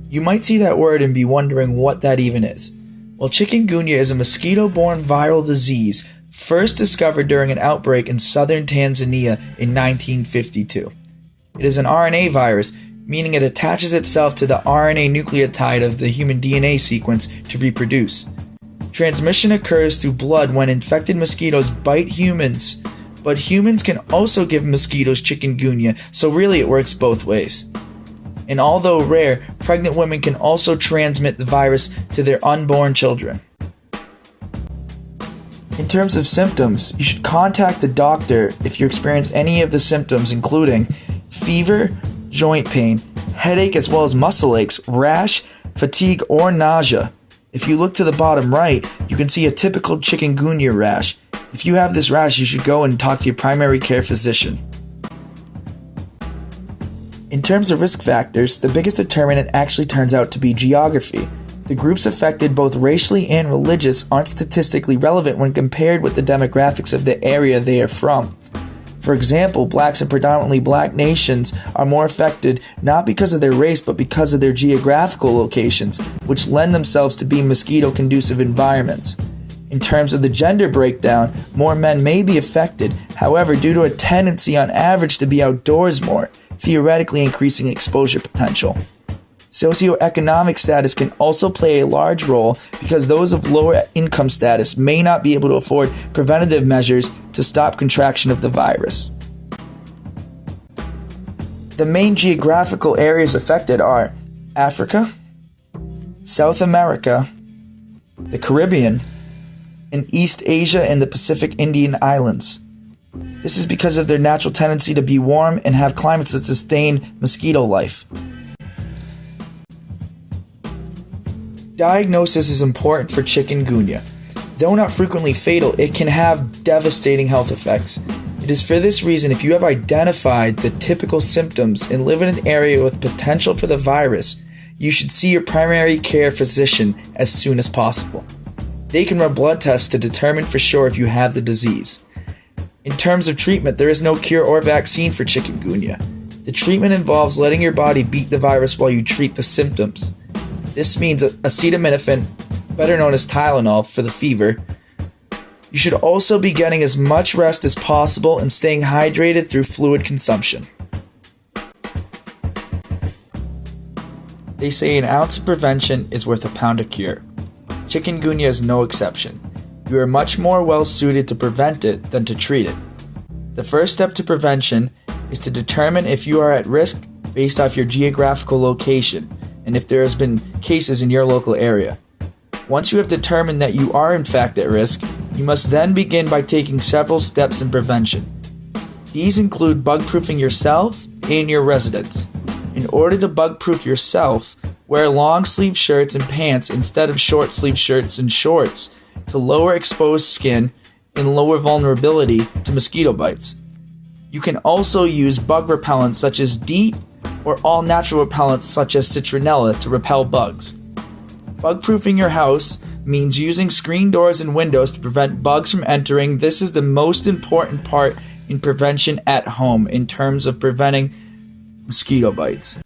You might see that word and be wondering what that even is. Well, chikungunya is a mosquito-borne viral disease first discovered during an outbreak in southern Tanzania in 1952. It is an RNA virus, meaning it attaches itself to the RNA nucleotide of the human DNA sequence to reproduce. Transmission occurs through blood when infected mosquitoes bite humans, but humans can also give mosquitoes chikungunya, so really it works both ways. And although rare, pregnant women can also transmit the virus to their unborn children. In terms of symptoms, you should contact a doctor if you experience any of the symptoms, including fever, joint pain, headache as well as muscle aches, rash, fatigue, or nausea. If you look to the bottom right, you can see a typical chikungunya rash. If you have this rash, you should go and talk to your primary care physician. In terms of risk factors, the biggest determinant actually turns out to be geography. The groups affected, both racially and religious, aren't statistically relevant when compared with the demographics of the area they are from. For example, blacks in predominantly black nations are more affected not because of their race but because of their geographical locations, which lend themselves to being mosquito-conducive environments. In terms of the gender breakdown, more men may be affected, however, due to a tendency on average to be outdoors more, theoretically increasing exposure potential. Socioeconomic status can also play a large role because those of lower income status may not be able to afford preventative measures to stop contraction of the virus. The main geographical areas affected are Africa, South America, the Caribbean, and East Asia and the Pacific Indian Islands. This is because of their natural tendency to be warm and have climates that sustain mosquito life. Diagnosis is important for chikungunya. Though not frequently fatal, it can have devastating health effects. It is for this reason, if you have identified the typical symptoms and live in an area with potential for the virus, you should see your primary care physician as soon as possible. They can run blood tests to determine for sure if you have the disease. In terms of treatment, there is no cure or vaccine for chikungunya. The treatment involves letting your body beat the virus while you treat the symptoms. This means acetaminophen, better known as Tylenol, for the fever. You should also be getting as much rest as possible and staying hydrated through fluid consumption. They say an ounce of prevention is worth a pound of cure. Chikungunya is no exception. You are much more well suited to prevent it than to treat it. The first step to prevention is to determine if you are at risk based off your geographical location and if there has been cases in your local area. Once you have determined that you are in fact at risk, you must then begin by taking several steps in prevention. These include bug-proofing yourself and your residence. In order to bug-proof yourself, wear long-sleeve shirts and pants instead of short-sleeve shirts and shorts to lower exposed skin and lower vulnerability to mosquito bites. You can also use bug repellents such as DEET or all-natural repellents such as citronella to repel bugs. Bug-proofing your house means using screen doors and windows to prevent bugs from entering. This is the most important part in prevention at home in terms of preventing mosquito bites.